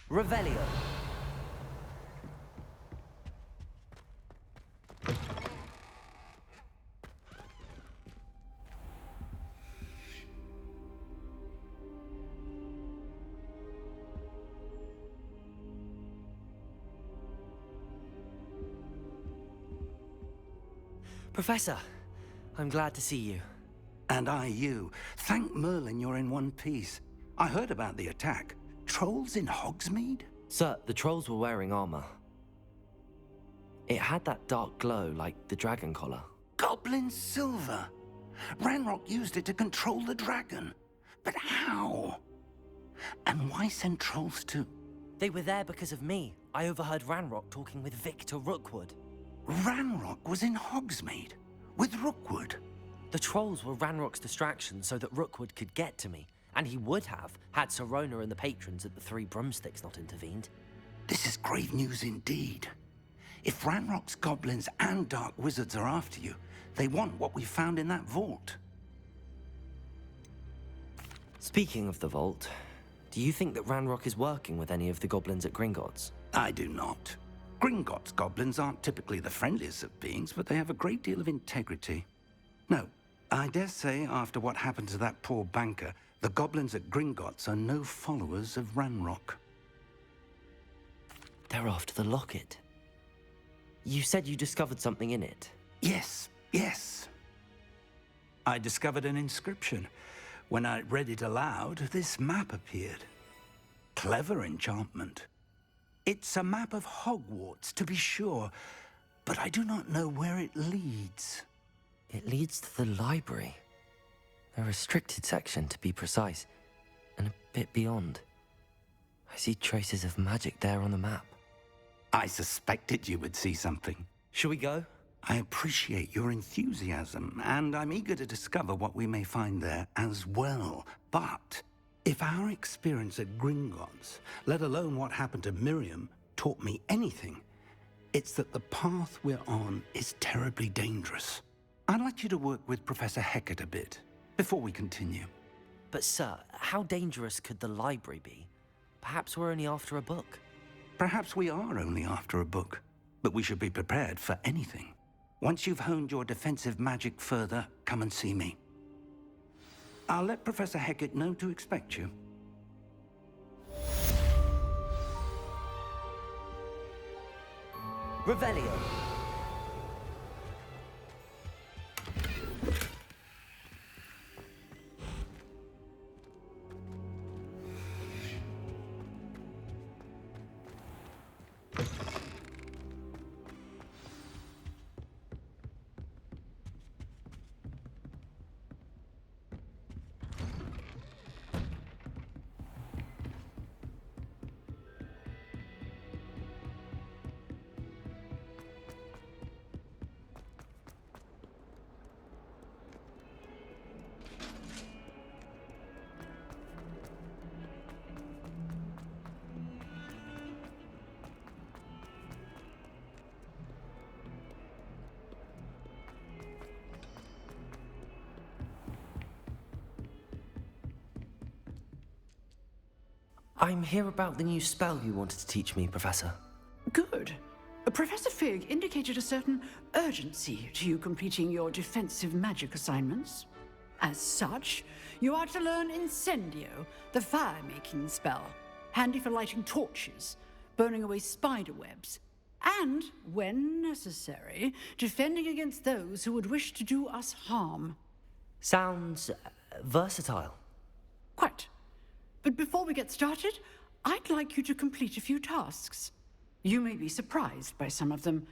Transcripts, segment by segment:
Revelio. Professor, I'm glad to see you. And I you. Thank Merlin you're in one piece. I heard about the attack. Trolls in Hogsmeade? Sir, the trolls were wearing armor. It had that dark glow like the dragon collar. Goblin silver! Ranrock used it to control the dragon. But how? And why send trolls to... They were there because of me. I overheard Ranrock talking with Victor Rookwood. Ranrock was in Hogsmeade? With Rookwood? The trolls were Ranrock's distraction so that Rookwood could get to me. And he would have, had Sirona and the patrons at the Three Broomsticks not intervened. This is grave news indeed. If Ranrock's goblins and dark wizards are after you, they want what we found in that vault. Speaking of the vault, do you think that Ranrock is working with any of the goblins at Gringotts? I do not. Gringotts goblins aren't typically the friendliest of beings, but they have a great deal of integrity. No, I dare say after what happened to that poor banker, the goblins at Gringotts are no followers of Ranrock. They're after the locket. You said you discovered something in it. Yes. I discovered an inscription. When I read it aloud, this map appeared. Clever enchantment. It's a map of Hogwarts, to be sure, but I do not know where it leads. It leads to the library. A restricted section, to be precise, and a bit beyond. I see traces of magic there on the map. I suspected you would see something. Shall we go? I appreciate your enthusiasm, and I'm eager to discover what we may find there as well. But if our experience at Gringotts, let alone what happened to Miriam, taught me anything, it's that the path we're on is terribly dangerous. I'd like you to work with Professor Hecat a bit before we continue. But sir, how dangerous could the library be? Perhaps we're only after a book. Perhaps we are only after a book, but we should be prepared for anything. Once you've honed your defensive magic further, come and see me. I'll let Professor Hecat know to expect you. Revelio. I'm here about the new spell you wanted to teach me, Professor. Good. Professor Fig indicated a certain urgency to you completing your defensive magic assignments. As such, you are to learn Incendio, the fire-making spell, handy for lighting torches, burning away spider webs, and, when necessary, defending against those who would wish to do us harm. Sounds versatile. Quite. But before we get started, I'd like you to complete a few tasks. You may be surprised by some of them.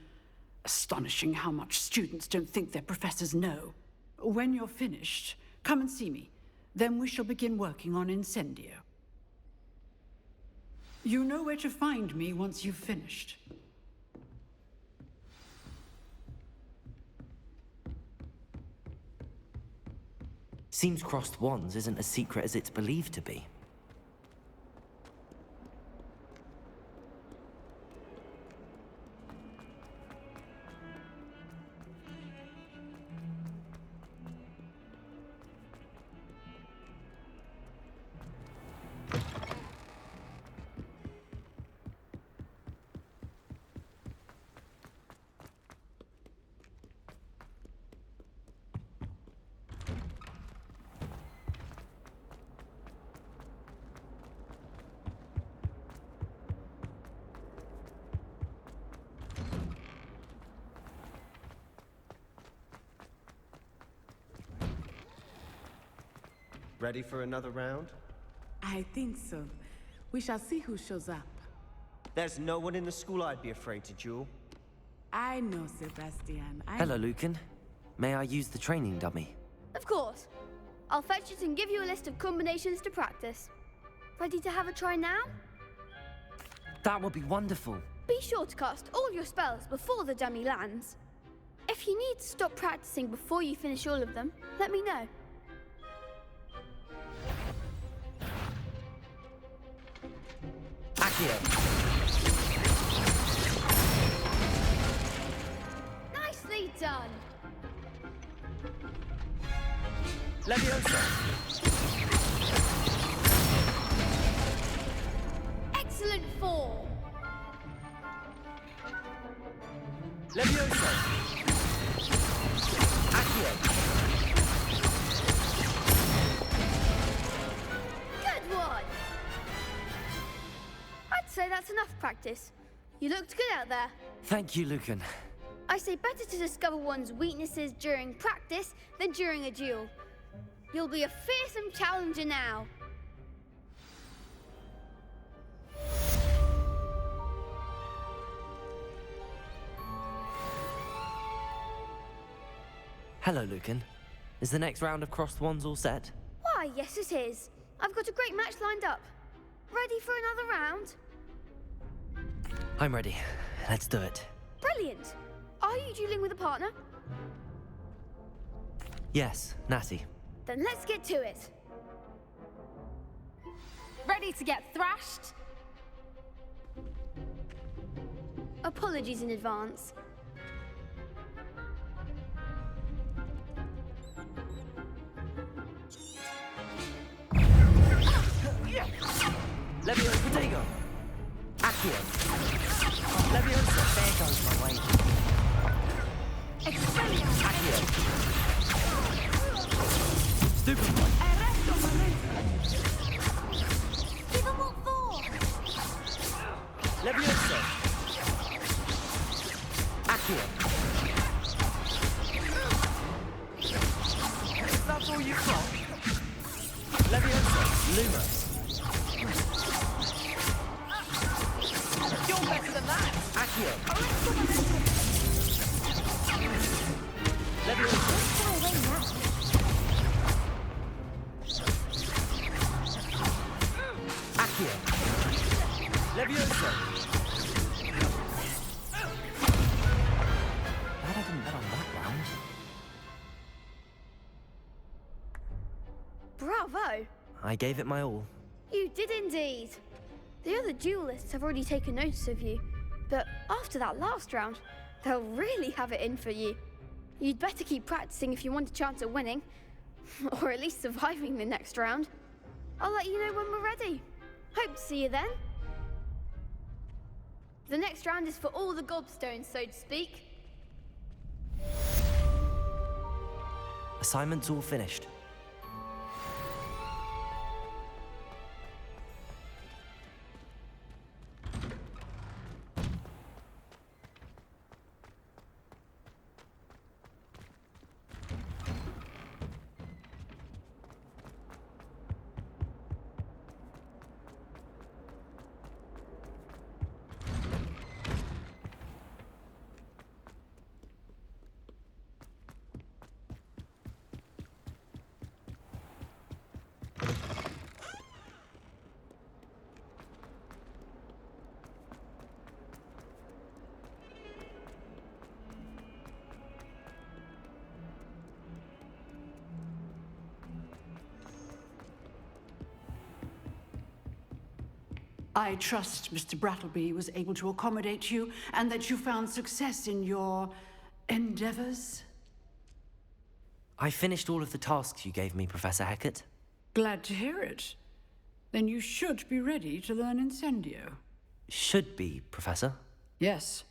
Astonishing how much students don't think their professors know. When you're finished, come and see me. Then we shall begin working on Incendio. You know where to find me once you've finished. Seems crossed wands isn't as secret as it's believed to be. Ready for another round? I think so. We shall see who shows up. There's no one in the school I'd be afraid to duel. I know, Sebastian. Hello, Lucan. May I use the training dummy? Of course. I'll fetch it and give you a list of combinations to practice. Ready to have a try now? That would be wonderful. Be sure to cast all your spells before the dummy lands. If you need to stop practicing before you finish all of them, let me know. Accio. Nicely done. Leviosa. Excellent form. Leviosa. Accio. Good one. I'd say that's enough practice. You looked good out there. Thank you, Lucan. I say better to discover one's weaknesses during practice than during a duel. You'll be a fearsome challenger now. Hello, Lucan. Is the next round of crossed wands all set? Why, yes it is. I've got a great match lined up. Ready for another round? I'm ready. Let's do it. Brilliant. Are you dueling with a partner? Yes, Natty. Then let's get to it. Ready to get thrashed? Apologies in advance. Leviosa Protego. Accio. Leviosa. There goes my way. Accio. Stupid one. Give them what for? Leviosa. Accio. That's all you've got? Leviosa. Lumos. You're better than that. Accio. Leviosa. Accio. Leviosa. Glad I didn't bet on that round. Bravo! I gave it my all. You did indeed. The other duelists have already taken notice of you, but after that last round, they'll really have it in for you. You'd better keep practicing if you want a chance at winning, or at least surviving the next round. I'll let you know when we're ready. Hope to see you then. The next round is for all the gobstones, so to speak. Assignment's all finished. I trust Mr. Brattleby was able to accommodate you and that you found success in your endeavors. I finished all of the tasks you gave me, Professor Hecat. Glad to hear it. Then you should be ready to learn Incendio. Should be, Professor. Yes.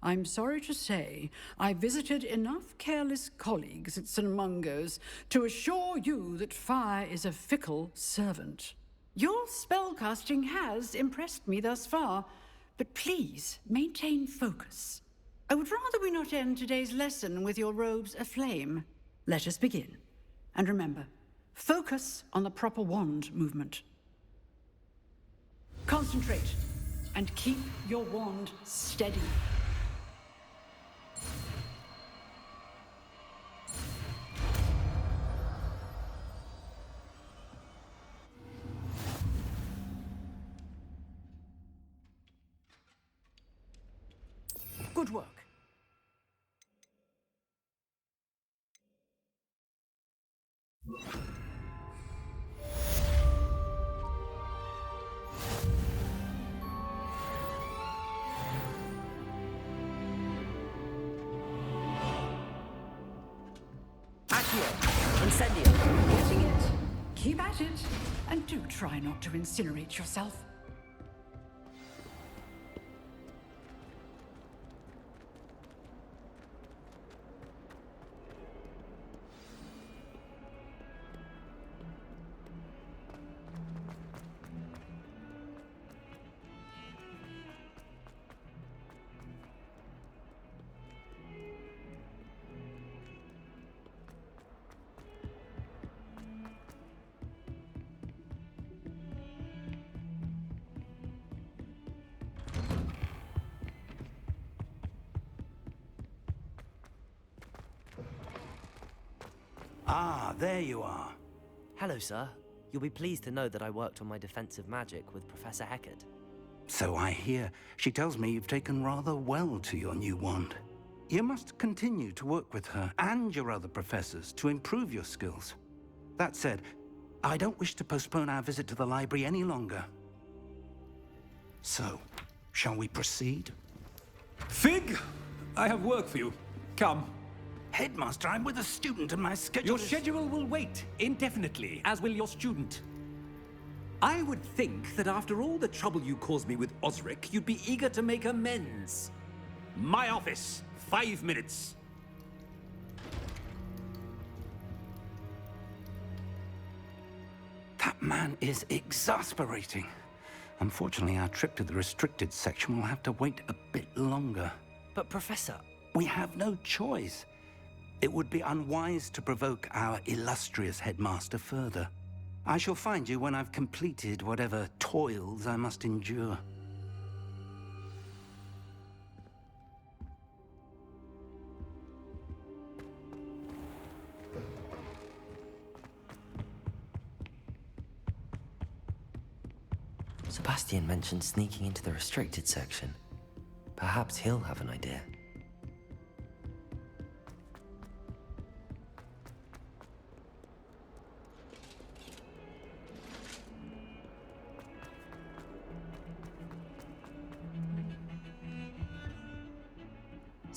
I'm sorry to say I visited enough careless colleagues at St. Mungo's to assure you that fire is a fickle servant. Your spellcasting has impressed me thus far, but please maintain focus. I would rather we not end today's lesson with your robes aflame. Let us begin. And remember, Focus on the proper wand movement. Concentrate and keep your wand steady. Good work. Incendio. Getting it. Keep at it. And do try not to incinerate yourself. Ah, there you are. Hello, sir. You'll be pleased to know that I worked on my defensive magic with Professor Hecat. So I hear. She tells me you've taken rather well to your new wand. You must continue to work with her and your other professors to improve your skills. That said, I don't wish to postpone our visit to the library any longer. So, shall we proceed? Fig! I have work for you. Come. Headmaster, I'm with a student and my schedule Your is... schedule will wait indefinitely, as will your student. I would think that after all the trouble you caused me with Osric, you'd be eager to make amends. My office, 5 minutes. That man is exasperating. Unfortunately, our trip to the restricted section will have to wait a bit longer. But, Professor... We have no choice. It would be unwise to provoke our illustrious headmaster further. I shall find you when I've completed whatever toils I must endure. Sebastian mentioned sneaking into the restricted section. Perhaps he'll have an idea.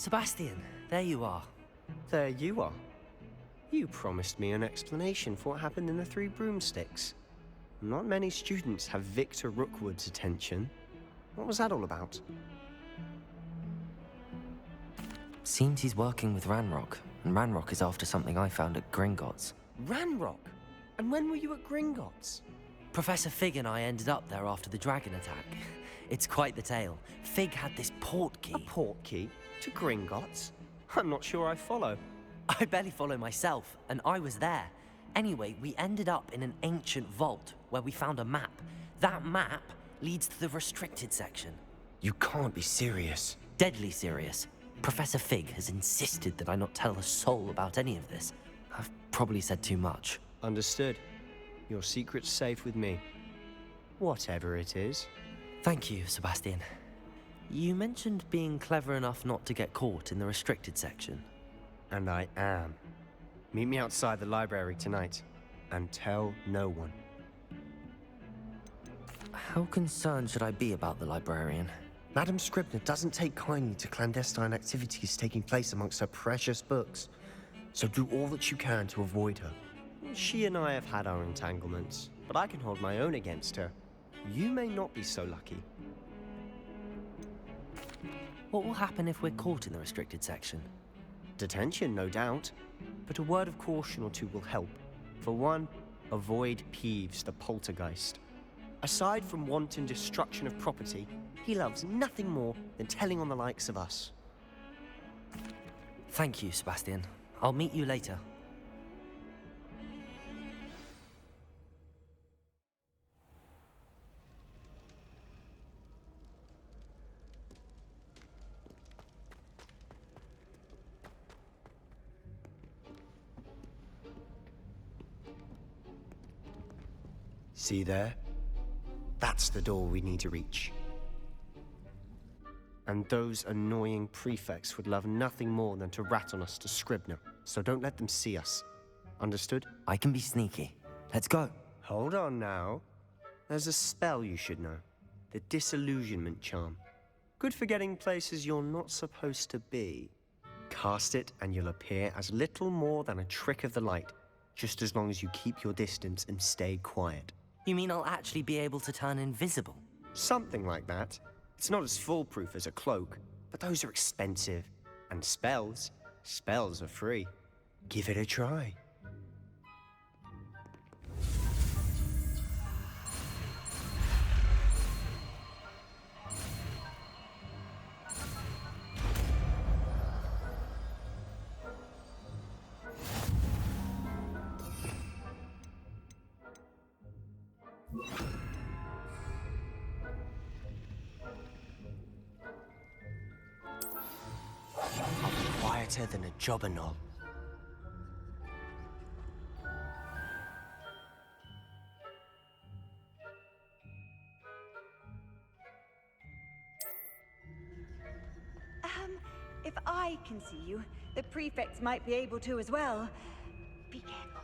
Sebastian, there you are. There you are. You promised me an explanation for what happened in the Three Broomsticks. Not many students have Victor Rookwood's attention. What was that all about? Seems he's working with Ranrock, and Ranrock is after something I found at Gringotts. Ranrock? And when were you at Gringotts? Professor Fig and I ended up there after the dragon attack. It's quite the tale. Fig had this port key. A port key? To Gringotts? I'm not sure I follow. I barely follow myself, and I was there. Anyway, we ended up in an ancient vault where we found a map. That map leads to the restricted section. You can't be serious. Deadly serious. Professor Fig has insisted that I not tell a soul about any of this. I've probably said too much. Understood. Your secret's safe with me. Whatever it is. Thank you, Sebastian. You mentioned being clever enough not to get caught in the restricted section. And I am. Meet me outside the library tonight, and tell no one. How concerned should I be about the librarian? Madam Scribner doesn't take kindly to clandestine activities taking place amongst her precious books, so do all that you can to avoid her. She and I have had our entanglements, but I can hold my own against her. You may not be so lucky. What will happen if we're caught in the restricted section? Detention, no doubt, but a word of caution or two will help. For one, avoid Peeves, the poltergeist. Aside from wanton destruction of property, he loves nothing more than telling on the likes of us. Thank you, Sebastian. I'll meet you later. See there? That's the door we need to reach. And those annoying prefects would love nothing more than to rat on us to Scribner, so don't let them see us. Understood? I can be sneaky. Let's go. Hold on now. There's a spell you should know. The Disillusionment Charm. Good for getting places you're not supposed to be. Cast it and you'll appear as little more than a trick of the light, just as long as you keep your distance and stay quiet. You mean I'll actually be able to turn invisible? Something like that. It's not as foolproof as a cloak, but those are expensive. And spells are free. Give it a try. I'll be quieter than a jobberknoll. If I can see you, the prefects might be able to as well. Be careful.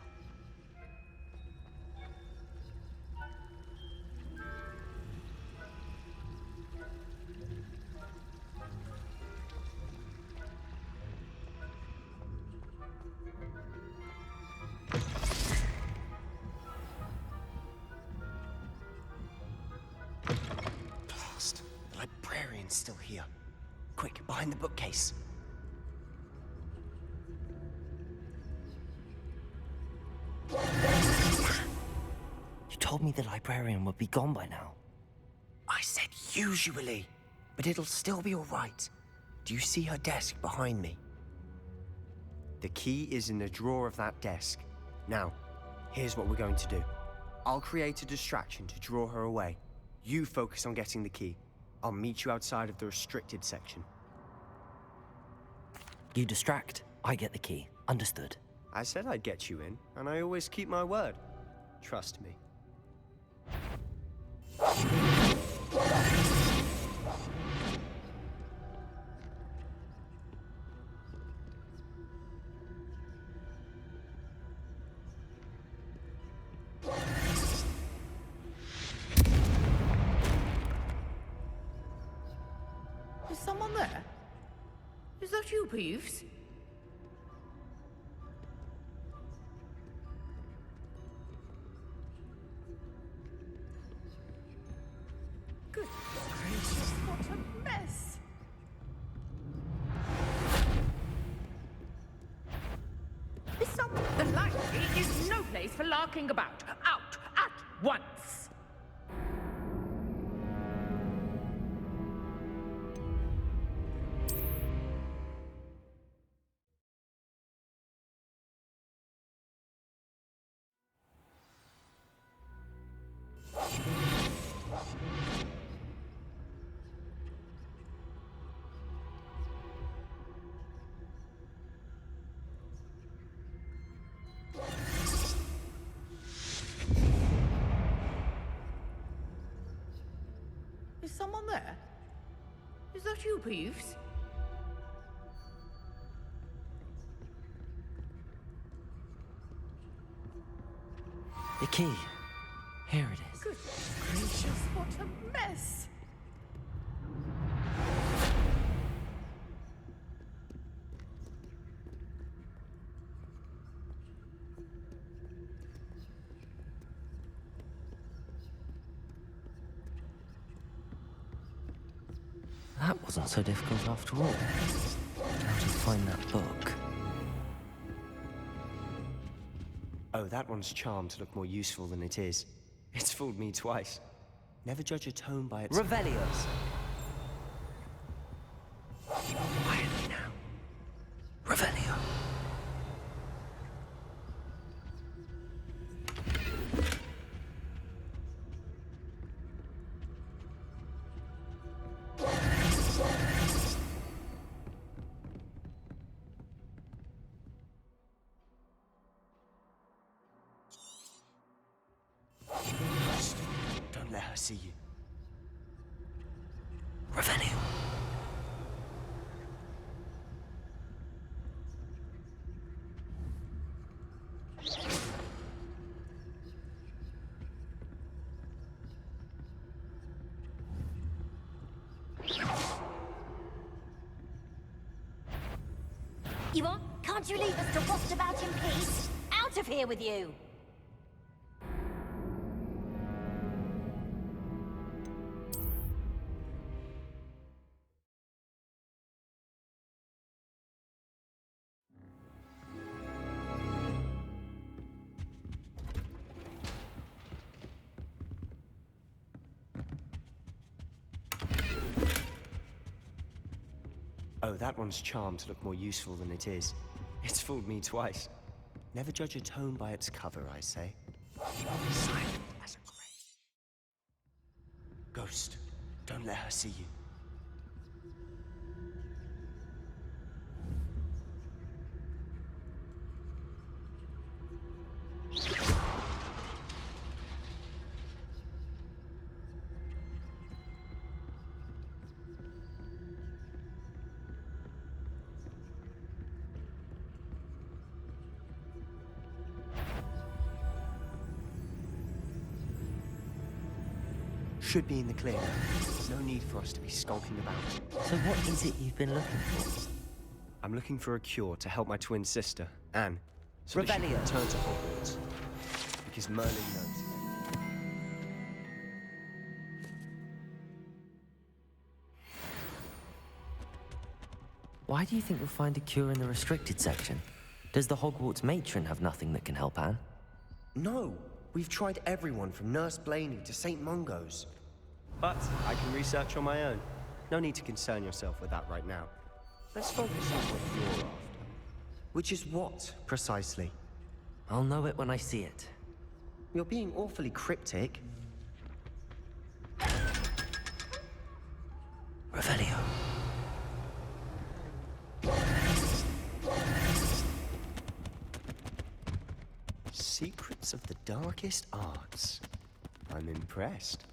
Blast. The librarian's still here. Quick, behind the bookcase. You told me the librarian would be gone by now. I said usually, but it'll still be all right. Do you see her desk behind me? The key is in the drawer of that desk. Now, here's what we're going to do. I'll create a distraction to draw her away. You focus on getting the key. I'll meet you outside of the restricted section. You distract, I get the key. Understood. I said I'd get you in, and I always keep my word. Trust me. Is someone there? Is that you, Peeves? Good gracious, what a mess! The library is no place for larking about. Out at once! Is someone there? Is that you, Peeves? The key. Here it is. Good gracious, what a mess! That wasn't so difficult after all. How to find that book? Oh, that one's charmed to look more useful than it is. It's fooled me twice. Never judge a tone by its... Revelios. Quietly now. Revelio. her see you. Revelio. You what? Can't you leave us to waft about in peace? Out of here with you! Oh, that one's charmed to look more useful than it is. It's fooled me twice. Never judge a tome by its cover, I say. Silent as a grave. Ghost, don't let her see you. Should be in the clear. There's no need for us to be skulking about. So what is it you've been looking for? I'm looking for a cure to help my twin sister, Anne, so that she can Revelio. return to Hogwarts. Because Merlin knows. Why do you think you'll find a cure in the restricted section? Does the Hogwarts matron have nothing that can help Anne? No, we've tried everyone from Nurse Blaney to St. Mungo's. But I can research on my own. No need to concern yourself with that right now. Let's focus on what you're after. Which is what, precisely? I'll know it when I see it. You're being awfully cryptic. Revelio. Secrets of the darkest arts. I'm impressed.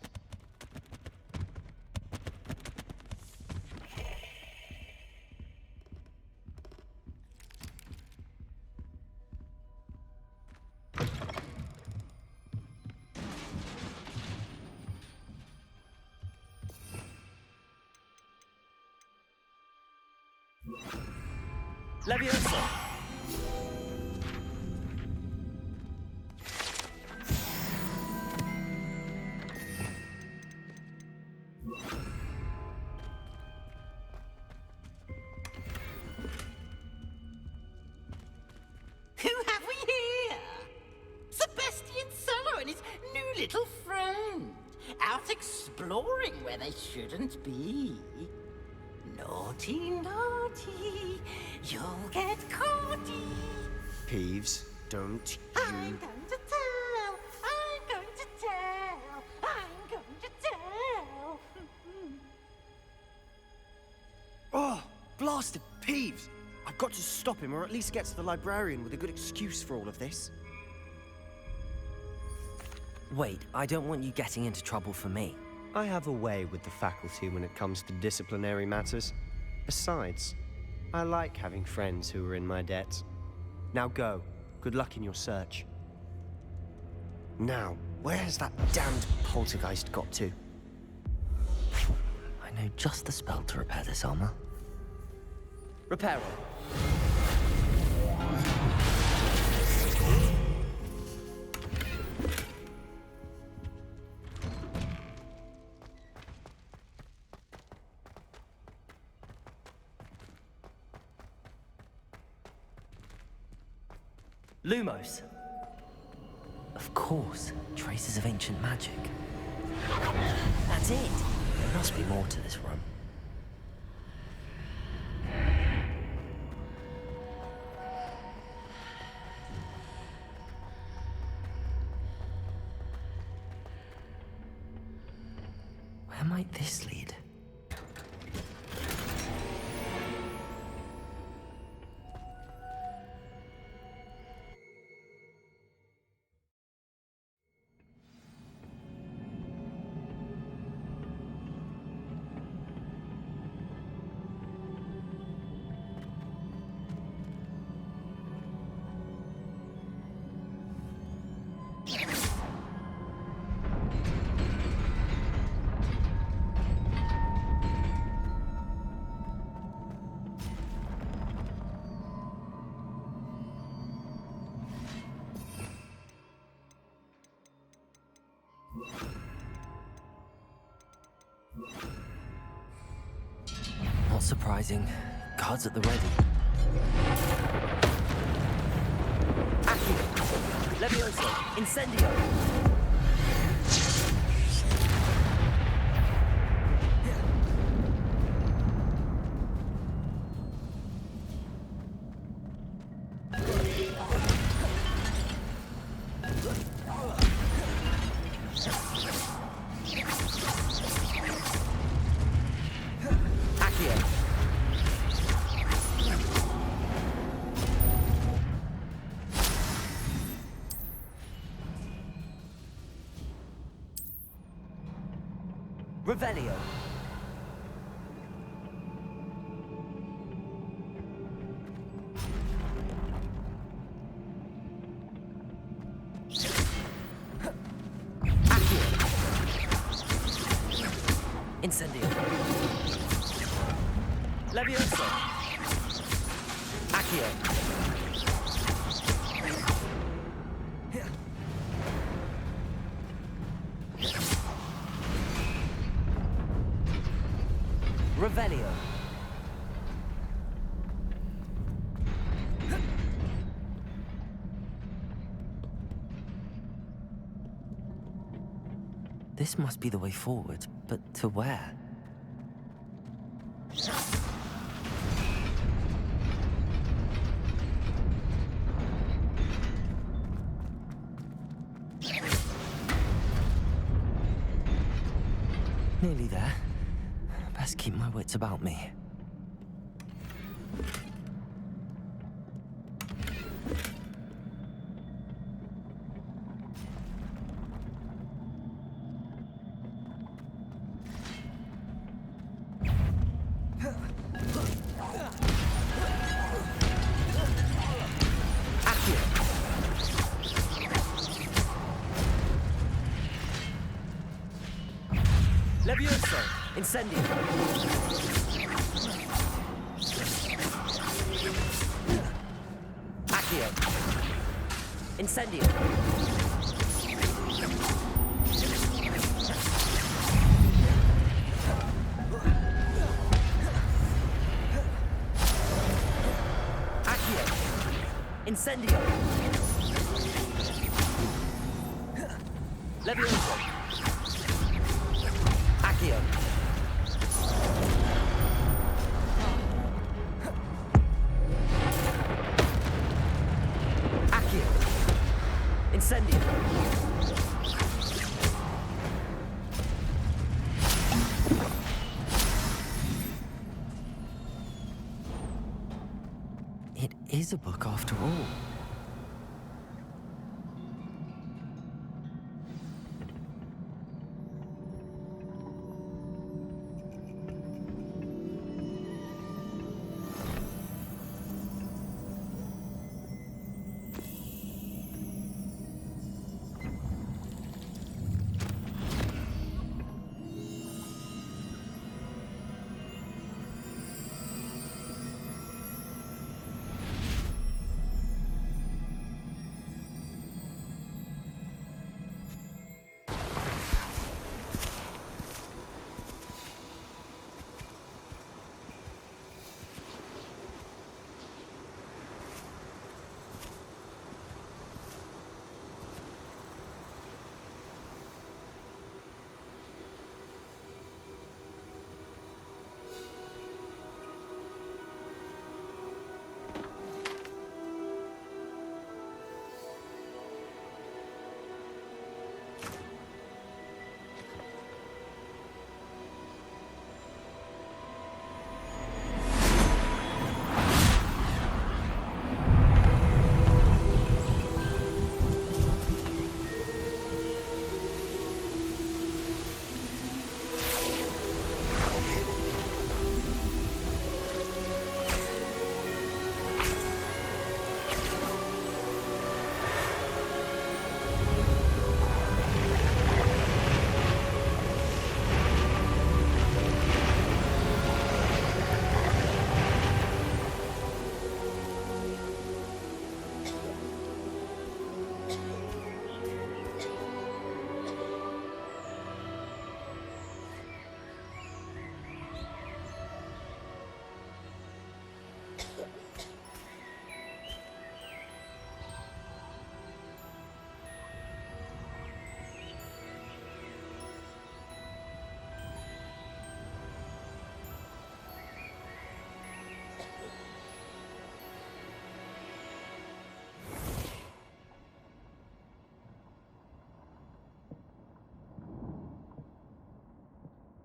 Leviosa! Who have we here? Sebastian Solo and his new little friend. Out exploring where they shouldn't be. Naughty, naughty, you'll get caughty. Peeves, don't I'm you... going to tell, I'm going to tell, I'm going to tell. Oh, blasted Peeves! I've got to stop him, or at least get to the librarian with a good excuse for all of this. Wait, I don't want you getting into trouble for me. I have a way with the faculty when it comes to disciplinary matters. Besides, I like having friends who are in my debt. Now go. Good luck in your search. Now, where has that damned poltergeist got to? I know just the spell to repair this armor. Repair it. Lumos. Of course, traces of ancient magic. That's it. There must be more to this room. Where might this lead? Not surprising. Guards at the ready. Accio! Levioso! Incendio! Revelio. Accio. Incendio. Levioso. Accio. Revelio. This must be the way forward, but to where? Nearly there. Best keep my wits about me. Levioso! Incendio! Accio! Incendio! Accio! Incendio! Levioso! Accio! Accio! Incendio! It is a book after all.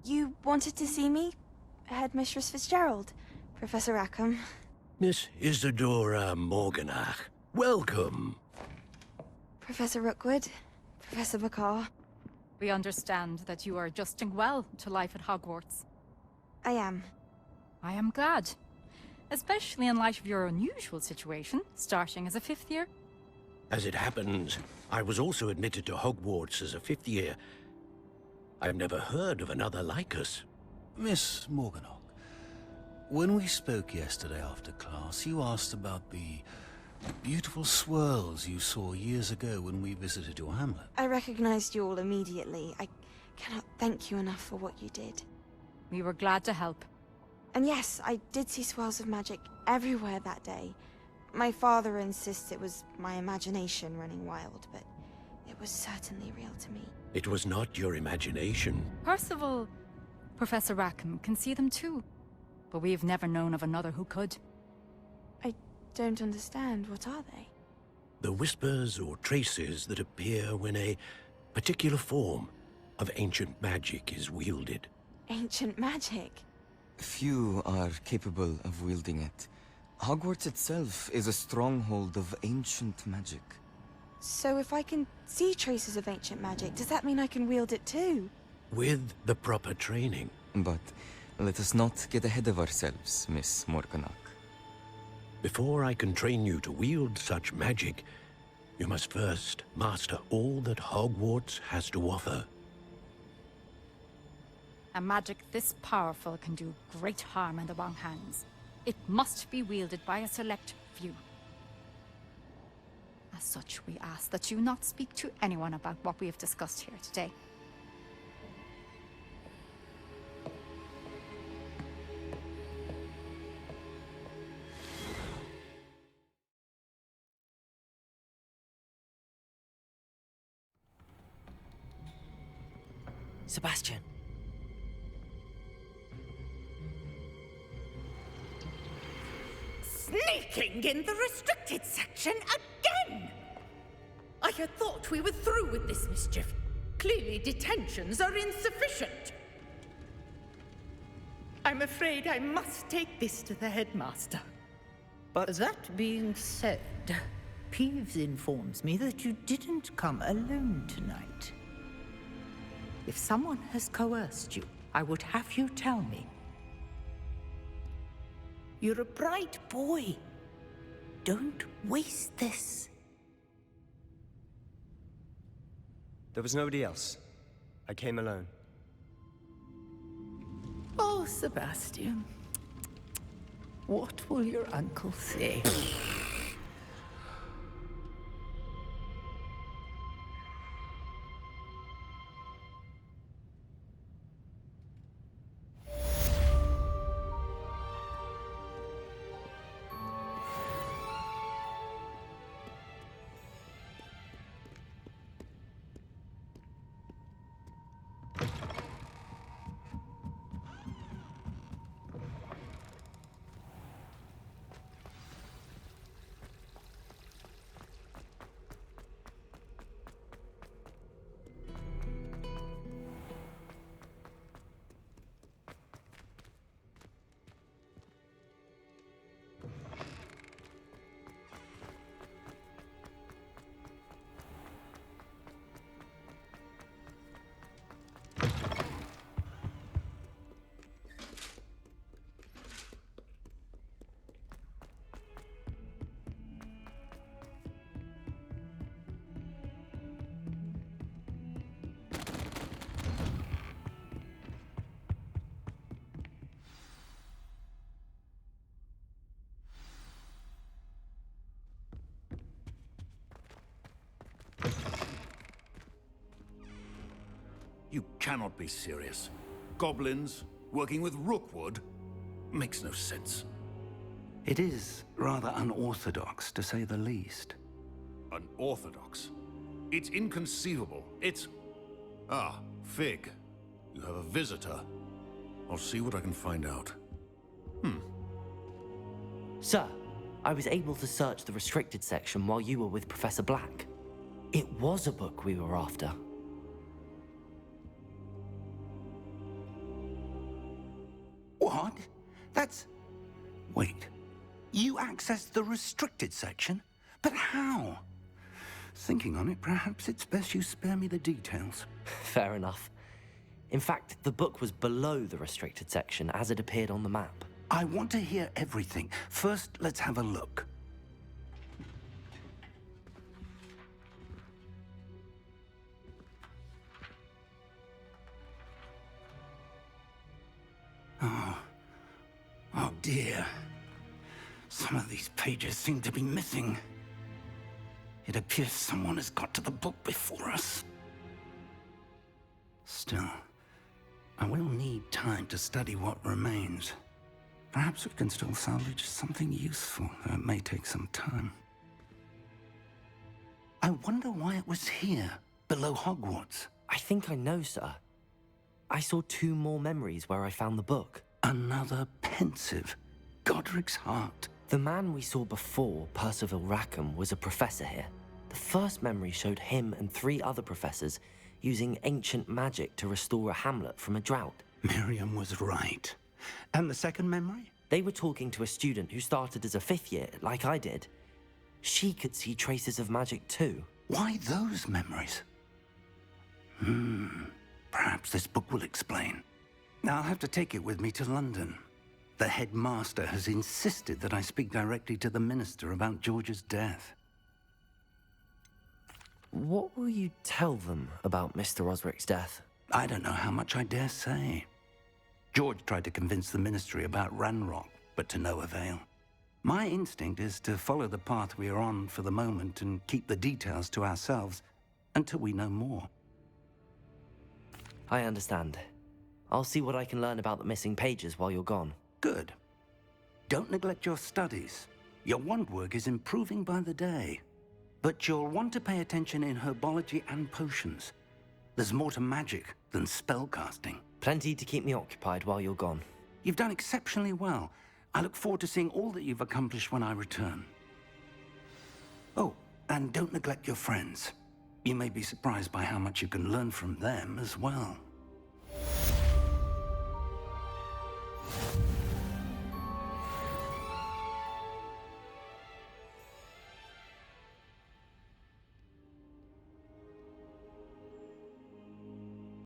You wanted to see me? Headmistress Fitzgerald, Professor Rackham. Miss Isadora Morganach, welcome. Professor Rookwood, Professor Bakar. We understand that you are adjusting well to life at Hogwarts. I am. I am glad. Especially in light of your unusual situation, starting as a 5th year. As it happens, I was also admitted to Hogwarts as a 5th year. I've never heard of another like us. Miss Morganach, when we spoke yesterday after class, you asked about the beautiful swirls you saw years ago when we visited your hamlet. I recognized you all immediately. I cannot thank you enough for what you did. We were glad to help. And yes, I did see swirls of magic everywhere that day. My father insists it was my imagination running wild, but it was certainly real to me. It was not your imagination. Percival, Professor Rackham can see them too. But we've never known of another who could. I don't understand. What are they? The whispers or traces that appear when a particular form of ancient magic is wielded. Ancient magic? Few are capable of wielding it. Hogwarts itself is a stronghold of ancient magic. So if I can see traces of ancient magic, does that mean I can wield it too? With the proper training. But let us not get ahead of ourselves, Miss Morganach. Before I can train you to wield such magic, you must first master all that Hogwarts has to offer. A magic this powerful can do great harm in the wrong hands. It must be wielded by a select few. As such, we ask that you not speak to anyone about what we have discussed here today. Sebastian. Sneaking in the restricted section again! I had thought we were through with this mischief. Clearly detentions are insufficient. I'm afraid I must take this to the headmaster. But that being said, Peeves informs me that you didn't come alone tonight. If someone has coerced you, I would have you tell me. You're a bright boy. Don't waste this. There was nobody else. I came alone. Oh, Sebastian. What will your uncle say? You cannot be serious. Goblins working with Rookwood makes no sense. It is rather unorthodox, to say the least. Unorthodox? It's inconceivable. It's... Ah, Fig. You have a visitor. I'll see what I can find out. Sir, I was able to search the restricted section while you were with Professor Black. It was a book we were after. What? That's... Wait. You accessed the restricted section? But how? Thinking on it, perhaps it's best you spare me the details. Fair enough. In fact, the book was below the restricted section as it appeared on the map. I want to hear everything. First, let's have a look. Oh dear. Some of these pages seem to be missing. It appears someone has got to the book before us. Still, I will need time to study what remains. Perhaps we can still salvage something useful, though it may take some time. I wonder why it was here, below Hogwarts. I think I know, sir. I saw 2 more memories where I found the book. Another pensive Godric's heart. The man we saw before, Percival Rackham, was a professor here. The first memory showed him and 3 other professors using ancient magic to restore a hamlet from a drought. Miriam was right. And the second memory? They were talking to a student who started as a 5th year, like I did. She could see traces of magic too. Why those memories? Perhaps this book will explain. Now I'll have to take it with me to London. The headmaster has insisted that I speak directly to the minister about George's death. What will you tell them about Mr. Osric's death? I don't know how much I dare say. George tried to convince the ministry about Ranrock, but to no avail. My instinct is to follow the path we are on for the moment and keep the details to ourselves until we know more. I understand. I'll see what I can learn about the missing pages while you're gone. Good. Don't neglect your studies. Your wand work is improving by the day. But you'll want to pay attention in herbology and potions. There's more to magic than spellcasting. Plenty to keep me occupied while you're gone. You've done exceptionally well. I look forward to seeing all that you've accomplished when I return. Oh, and don't neglect your friends. You may be surprised by how much you can learn from them as well.